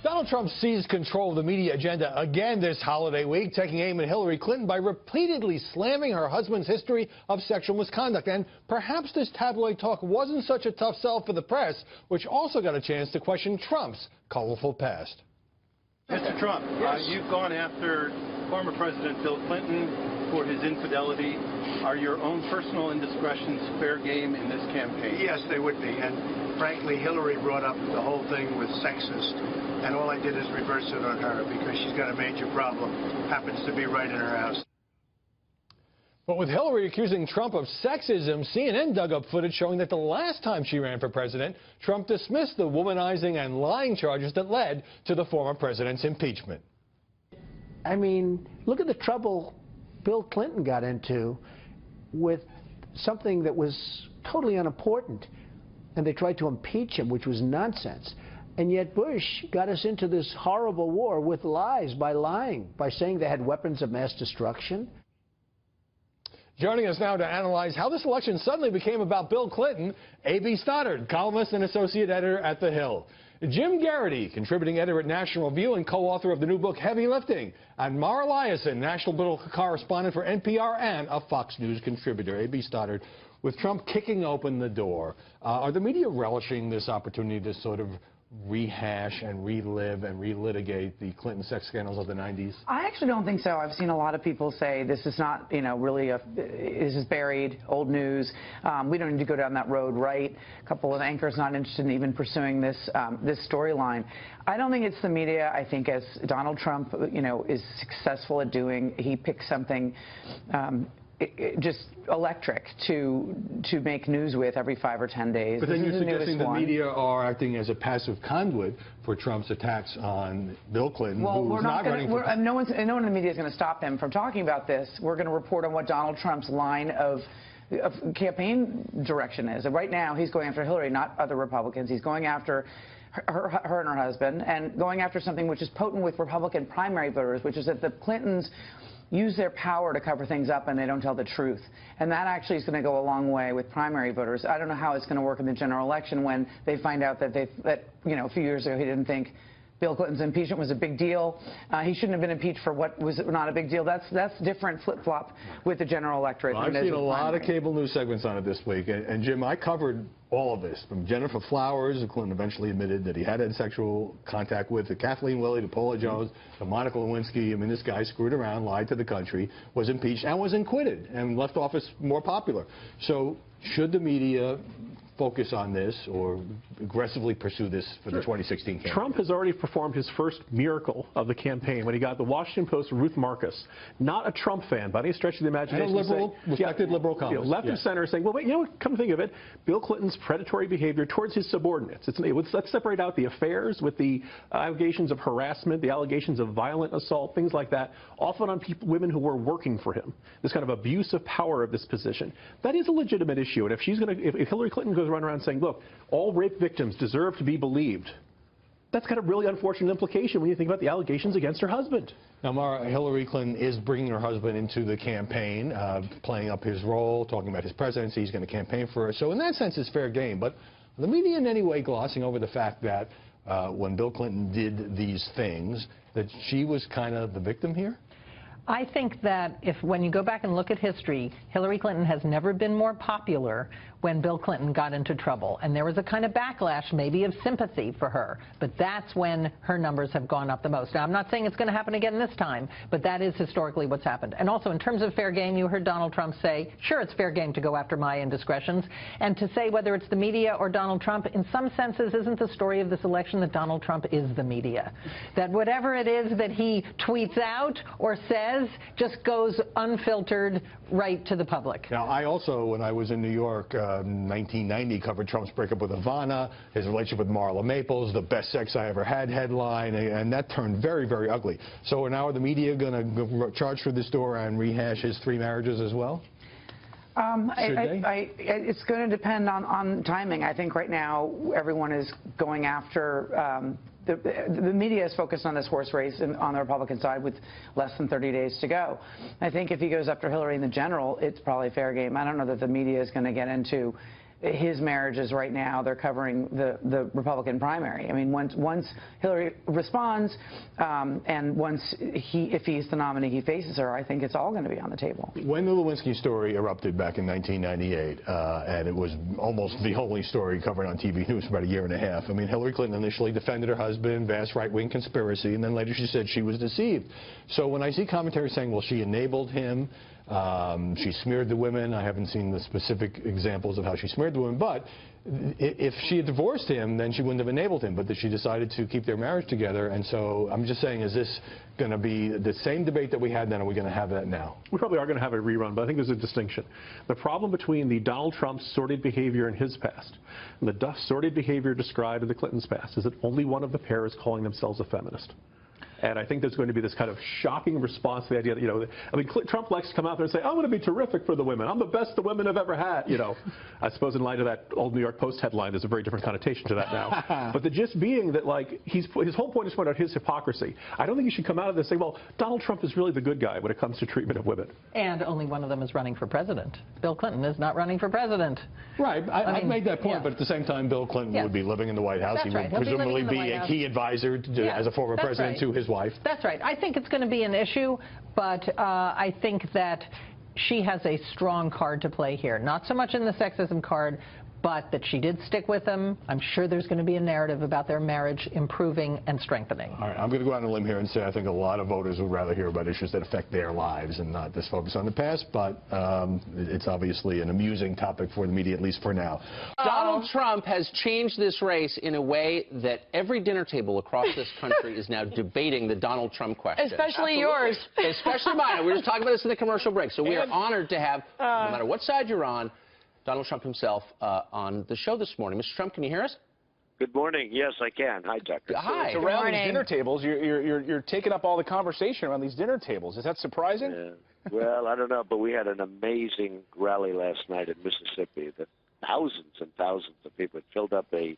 Donald Trump seized control of the media agenda again this holiday week, taking aim at Hillary Clinton by repeatedly slamming her husband's history of sexual misconduct. And perhaps this tabloid talk wasn't such a tough sell for the press, which also got a chance to question Trump's colorful past. Mr. Trump, you've gone after former President Bill Clinton for his infidelity. Are your own personal indiscretions fair game in this campaign? Yes, they would be. And frankly, Hillary brought up the whole thing with sexist, and all I did is reverse it on her because she's got a major problem. Happens to be right in her house. But with Hillary accusing Trump of sexism, CNN dug up footage showing that the last time she ran for president, Trump dismissed the womanizing and lying charges that led to the former president's impeachment. I mean, look at the trouble Bill Clinton got into with something that was totally unimportant, and they tried to impeach him, which was nonsense. And yet Bush got us into this horrible war with lies, by lying, by saying they had weapons of mass destruction. Joining us now to analyze how this election suddenly became about Bill Clinton, A.B. Stoddard, columnist and associate editor at The Hill. Jim Garrity, contributing editor at National Review and co-author of the new book Heavy Lifting. And Mara Liasson, national political correspondent for NPR and a Fox News contributor. A.B. Stoddard, with Trump kicking open the door, are the media relishing this opportunity to sort of rehash and relive and relitigate the Clinton sex scandals of the 90s? I actually don't think so. I've seen a lot of people say this is not, really this is buried, old news. We don't need to go down that road, right? A couple of anchors not interested in even pursuing this this storyline. I don't think it's the media. I think as Donald Trump, is successful at doing, he picks something just electric to make news with every 5 or 10 days. But then you're suggesting the media are acting as a passive conduit for Trump's attacks on Bill Clinton, well, who's not running for president. No one in the media is going to stop him from talking about this. We're going to report on what Donald Trump's line of campaign direction is. And right now, he's going after Hillary, not other Republicans. He's going after her and her husband, and going after something which is potent with Republican primary voters, which is that the Clintons use their power to cover things up and they don't tell the truth. And that actually is going to go a long way with primary voters. I don't know how it's going to work in the general election when they find out that a few years ago he didn't think Bill Clinton's impeachment was a big deal. He shouldn't have been impeached for what was not a big deal. That's different flip-flop with the general electorate. Well, I've seen a lot of cable news segments on it this week. And Jim, I covered all of this, from Jennifer Flowers, who Clinton eventually admitted that he had sexual contact with, to Kathleen Willey, to Paula Jones, to Monica Lewinsky. I mean, this guy screwed around, lied to the country, was impeached, and was acquitted, and left office more popular. So should the media focus on this or aggressively pursue this for the 2016 campaign? Trump has already performed his first miracle of the campaign when he got the Washington Post's Ruth Marcus, not a Trump fan by any stretch of the imagination. And a liberal, respected liberal columnist. Left of center, saying, well, wait, come to think of it, Bill Clinton's predatory behavior towards his subordinates. Let's separate out the affairs with the allegations of harassment, the allegations of violent assault, things like that, often on women who were working for him. This kind of abuse of power of this position. That is a legitimate issue. And if Hillary Clinton goes run around saying, look, all rape victims deserve to be believed, that's got a really unfortunate implication when you think about the allegations against her husband. Now, Mara, Hillary Clinton is bringing her husband into the campaign, playing up his role, talking about his presidency. He's going to campaign for her. So in that sense, it's fair game. But the media in any way glossing over the fact that when Bill Clinton did these things, that she was kind of the victim here? I think that when you go back and look at history, Hillary Clinton has never been more popular when Bill Clinton got into trouble. And there was a kind of backlash, maybe of sympathy for her. But that's when her numbers have gone up the most. Now, I'm not saying it's going to happen again this time, but that is historically what's happened. And also, in terms of fair game, you heard Donald Trump say, sure, it's fair game to go after my indiscretions. And to say whether it's the media or Donald Trump, in some senses, isn't the story of this election that Donald Trump is the media? That whatever it is that he tweets out or says just goes unfiltered right to the public. Now, I also, when I was in New York, 1990, covered Trump's breakup with Ivana, his relationship with Marla Maples, the best sex I ever had headline, and that turned very, very ugly. So now are the media going to charge through this door and rehash his 3 marriages as well? It's going to depend on timing. I think right now everyone is going after the media is focused on this horse race on the Republican side with less than 30 days to go. I think if he goes after Hillary in the general, it's probably fair game. I don't know that the media is going to get into his marriages right now. They're covering the Republican primary. I mean, once Hillary responds, and if he's the nominee, he faces her, I think it's all going to be on the table. When the Lewinsky story erupted back in 1998, and it was almost the only story covered on TV news for about a year and a half, I mean, Hillary Clinton initially defended her husband, vast right-wing conspiracy, and then later she said she was deceived. So when I see commentary saying, well, she enabled him, she smeared the women. I haven't seen the specific examples of how she smeared the women, but if she had divorced him, then she wouldn't have enabled him, but that she decided to keep their marriage together. And so I'm just saying, is this going to be the same debate that we had then? Are we going to have that now? We probably are going to have a rerun, but I think there's a distinction. The problem between the Donald Trump sordid behavior in his past and the sordid behavior described in the Clintons' past is that only one of the pair is calling themselves a feminist. And I think there's going to be this kind of shocking response to the idea that, I mean, Trump likes to come out there and say, I'm going to be terrific for the women. I'm the best the women have ever had, I suppose in light of that old New York Post headline, there's a very different connotation to that now. But the gist being that, like, his whole point is to point out his hypocrisy. I don't think he should come out of this and say, well, Donald Trump is really the good guy when it comes to treatment of women. And only one of them is running for president. Bill Clinton is not running for president. Right. I've made that point, but at the same time, Bill Clinton would be living in the White House. That's he would presumably be a key advisor as a former president to his wife. That's right. I think it's going to be an issue, but I think that she has a strong card to play here. Not so much in the sexism card, but that she did stick with him. I'm sure there's going to be a narrative about their marriage improving and strengthening. All right, I'm going to go out on a limb here and say I think a lot of voters would rather hear about issues that affect their lives and not just focus on the past, but it's obviously an amusing topic for the media, at least for now. Donald Trump has changed this race in a way that every dinner table across this country is now debating the Donald Trump question. Especially yours. Especially mine. We were just talking about this in the commercial break, so we are honored to have, no matter what side you're on, Donald Trump himself on the show this morning. Mr. Trump, can you hear us? Good morning. Yes, I can. Hi, Tucker. Hi. So around these dinner tables, you're taking up all the conversation around these dinner tables. Is that surprising? Yeah. Well, I don't know, but we had an amazing rally last night in Mississippi. Thousands and thousands of people. It filled up a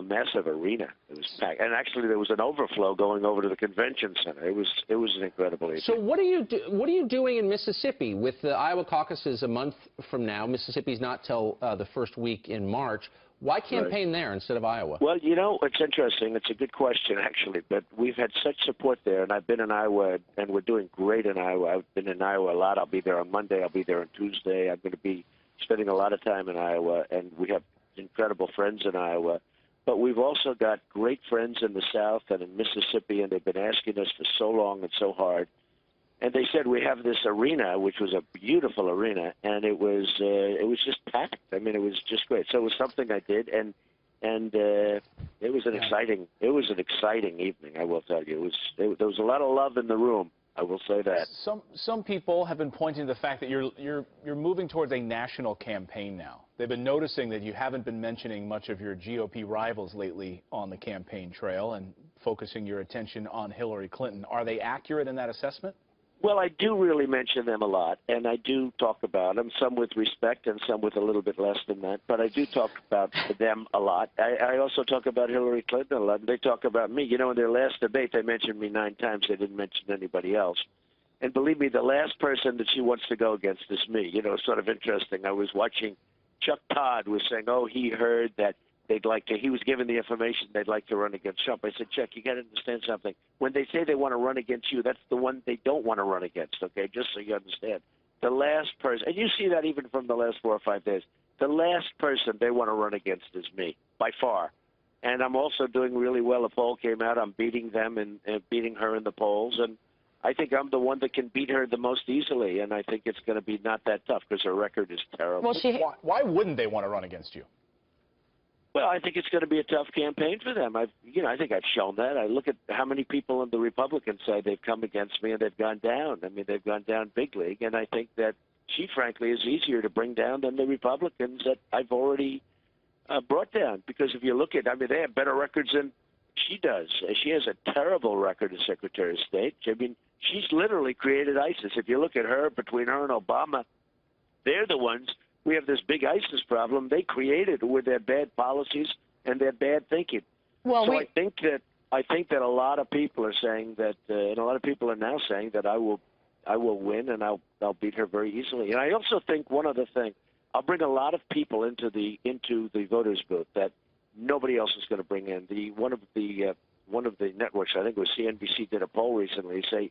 massive arena. It was packed, and actually there was an overflow going over to the convention center. It was an incredible evening. So what are you doing in Mississippi with the Iowa caucuses a month from now? Mississippi's not till the first week in March. Why campaign there instead of Iowa? Well, it's interesting. It's a good question, actually. But we've had such support there, and I've been in Iowa, and we're doing great in Iowa. I've been in Iowa a lot. I'll be there on Monday. I'll be there on Tuesday. I'm going to be spending a lot of time in Iowa, and we have incredible friends in Iowa. But we've also got great friends in the South and in Mississippi, and they've been asking us for so long and so hard. And they said we have this arena, which was a beautiful arena, and it was just packed. I mean, it was just great. So it was something I did, and it was an exciting evening. I will tell you, there was a lot of love in the room. I will say that. Some people have been pointing to the fact that you're moving towards a national campaign now. They've been noticing that you haven't been mentioning much of your GOP rivals lately on the campaign trail and focusing your attention on Hillary Clinton. Are they accurate in that assessment? Well, I do really mention them a lot, and I do talk about them, some with respect and some with a little bit less than that. But I do talk about them a lot. I also talk about Hillary Clinton a lot, and they talk about me. In their last debate, they mentioned me 9 times. They didn't mention anybody else. And believe me, the last person that she wants to go against is me. Sort of interesting. I was watching Chuck Todd was saying, he heard that he was given the information they'd like to run against Trump. I said, Chuck, you got to understand something. When they say they want to run against you, that's the one they don't want to run against, okay, just so you understand. The last person, and you see that even from the last 4 or 5 days, the last person they want to run against is me, by far. And I'm also doing really well. A poll came out. I'm beating them and beating her in the polls. And I think I'm the one that can beat her the most easily. And I think it's going to be not that tough because her record is terrible. Well, why wouldn't they want to run against you? Well, I think it's going to be a tough campaign for them. I think I've shown that. I look at how many people on the Republican side they've come against me and they've gone down. I mean, they've gone down big league, and I think that she, frankly, is easier to bring down than the Republicans that I've already brought down. Because if you look at, they have better records than she does. She has a terrible record as Secretary of State. I mean, she's literally created ISIS. If you look at her, between her and Obama, they're the ones. We have this big ISIS problem they created with their bad policies and their bad thinking. Well, I think that a lot of people are saying that, and a lot of people are now saying that I will win and I'll beat her very easily. And I also think one other thing, I'll bring a lot of people into the voters booth that nobody else is going to bring in. One of the networks, I think it was CNBC, did a poll recently. Say,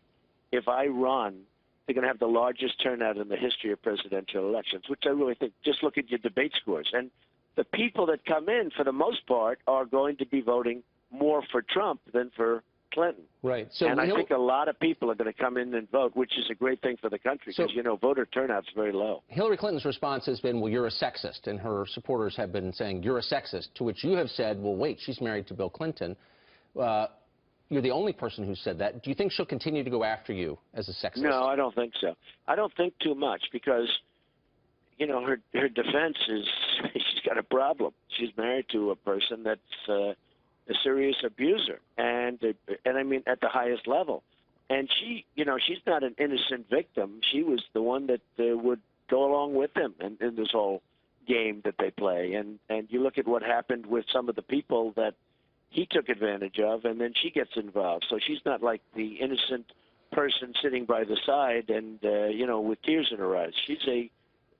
if I run, they're going to have the largest turnout in the history of presidential elections, which I really think. Just look at your debate scores, and the people that come in, for the most part, are going to be voting more for Trump than for Clinton. Right. So and I think a lot of people are going to come in and vote, which is a great thing for the country because, voter turnout's very low. Hillary Clinton's response has been, well, you're a sexist, and her supporters have been saying, you're a sexist, to which you have said, well, wait, she's married to Bill Clinton. You're the only person who said that. Do you think she'll continue to go after you as a sexist? No, I don't think so. I don't think too much because, her defense is she's got a problem. She's married to a person that's a serious abuser, and I mean at the highest level. And she's not an innocent victim. She was the one that would go along with him in this whole game that they play. And you look at what happened with some of the people that he took advantage of, and then she gets involved. So she's not like the innocent person sitting by the side and, with tears in her eyes. She's a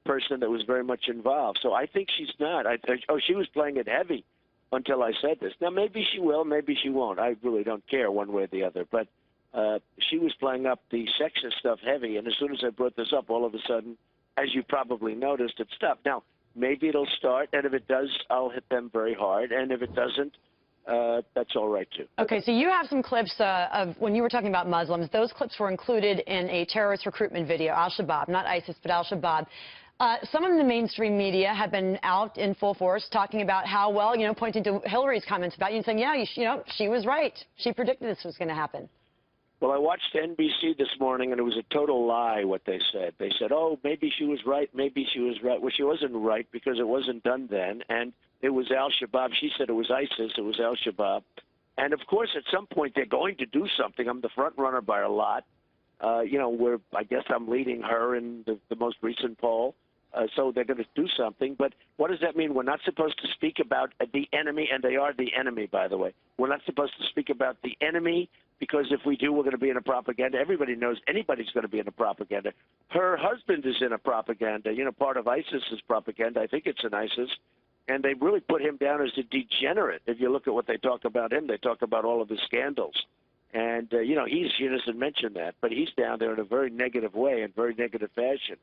person that was very much involved. So I think she's not. She was playing it heavy until I said this. Now, maybe she will, maybe she won't. I really don't care one way or the other. But she was playing up the sexist stuff heavy, and as soon as I brought this up, all of a sudden, as you probably noticed, it stopped. Now, maybe it'll start, and if it does, I'll hit them very hard, and if it doesn't, that's all right, too. Okay, so you have some clips of when you were talking about Muslims. Those clips were included in a terrorist recruitment video, Al-Shabaab, not ISIS, but Al-Shabaab. Some of the mainstream media have been out in full force talking about how, well, pointing to Hillary's comments about you and saying, yeah, she was right. She predicted this was going to happen. Well, I watched NBC this morning, and it was a total lie what they said. They said, oh, maybe she was right, maybe she was right. Well, she wasn't right because it wasn't done then, and it was Al-Shabaab. She said it was ISIS. It was Al-Shabaab. And, of course, at some point they're going to do something. I'm the front runner by a lot. I guess I'm leading her in the most recent poll. So they're going to do something. But what does that mean? We're not supposed to speak about the enemy, and they are the enemy, by the way. We're not supposed to speak about the enemy because if we do, we're going to be in a propaganda. Everybody knows anybody's going to be in a propaganda. Her husband is in a propaganda. Part of ISIS is propaganda. I think it's in ISIS. And they really put him down as a degenerate. If you look at what they talk about him, they talk about all of his scandals. And, she doesn't mention that, but he's down there in a very negative way, in very negative fashion.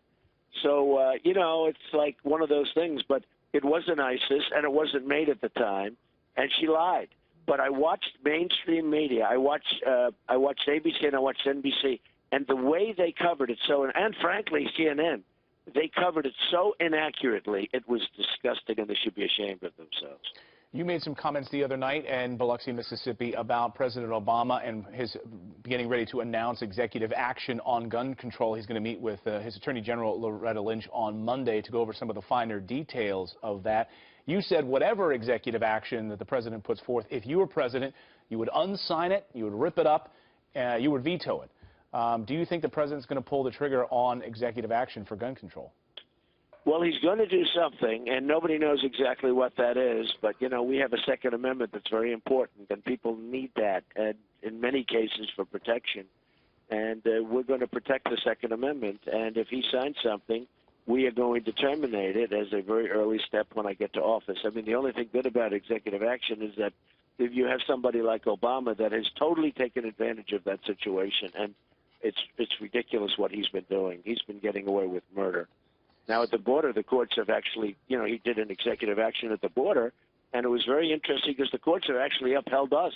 So, it's like one of those things, but it wasn't ISIS, and it wasn't made at the time, and she lied. But I watched mainstream media. I watched ABC and I watched NBC, and the way they covered it, and frankly, CNN, they covered it so inaccurately, it was disgusting, and they should be ashamed of themselves. You made some comments the other night in Biloxi, Mississippi, about President Obama and his getting ready to announce executive action on gun control. He's going to meet with his Attorney General, Loretta Lynch, on Monday to go over some of the finer details of that. You said whatever executive action that the president puts forth, if you were president, you would unsign it, you would rip it up, you would veto it. Do you think the president's going to pull the trigger on executive action for gun control? Well, he's going to do something, and nobody knows exactly what that is. But, we have a Second Amendment that's very important, and people need that, and in many cases for protection. And we're going to protect the Second Amendment. And if he signs something, we are going to terminate it as a very early step when I get to office. I mean, the only thing good about executive action is that if you have somebody like Obama that has totally taken advantage of that situation, and it's ridiculous what he's been doing. He's been getting away with murder. Now, at the border, the courts have actually, he did an executive action at the border, and it was very interesting because the courts have actually upheld us.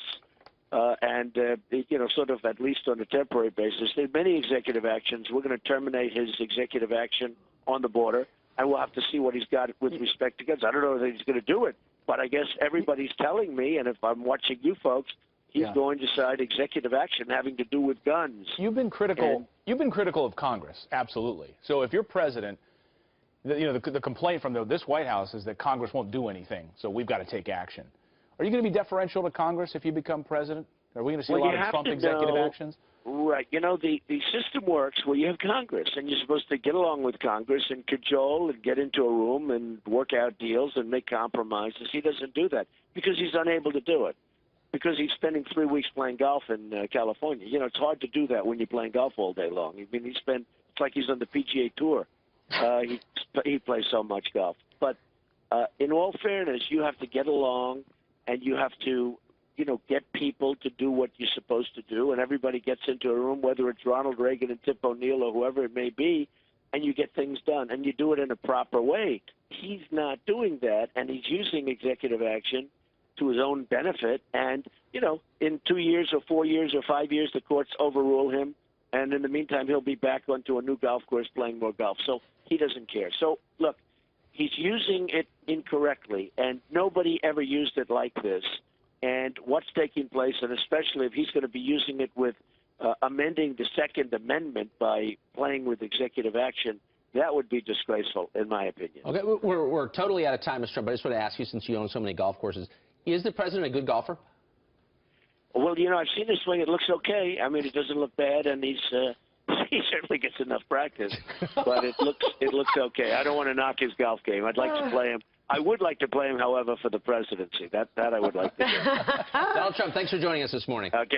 Sort of at least on a temporary basis. There are many executive actions. We're going to terminate his executive action on the border, and we'll have to see what he's got with respect to guns. I don't know if he's going to do it, but I guess everybody's telling me, and if I'm watching you folks, he's going to decide executive action having to do with guns. You've been critical. You've been critical of Congress, absolutely. So if you're president, the complaint from this White House is that Congress won't do anything, so we've got to take action. Are you going to be deferential to Congress if you become president? Are we going to see a lot of Trump executive actions? Right. The system works where you have Congress, and you're supposed to get along with Congress and cajole and get into a room and work out deals and make compromises. He doesn't do that because he's unable to do it, because he's spending 3 weeks playing golf in California. It's hard to do that when you're playing golf all day long. I mean, it's like he's on the PGA Tour. He plays so much golf. But in all fairness, you have to get along, and you have to, get people to do what you're supposed to do. And everybody gets into a room, whether it's Ronald Reagan and Tip O'Neill or whoever it may be, and you get things done, and you do it in a proper way. He's not doing that, and he's using executive action to his own benefit. And, in 2 years or 4 years or 5 years, the courts overrule him. And in the meantime, he'll be back onto a new golf course playing more golf. So he doesn't care. So, look, he's using it incorrectly, and nobody ever used it like this. And what's taking place, and especially if he's going to be using it with amending the Second Amendment by playing with executive action, that would be disgraceful, in my opinion. Okay, we're totally out of time, Mr. Trump, but I just want to ask you, since you own so many golf courses, is the president a good golfer? Well, I've seen his swing. It looks okay. I mean, it doesn't look bad, and he certainly gets enough practice. But it looks okay. I don't want to knock his golf game. I'd like to play him. I would like to play him, however, for the presidency. That I would like to do. Donald Trump, thanks for joining us this morning. Okay.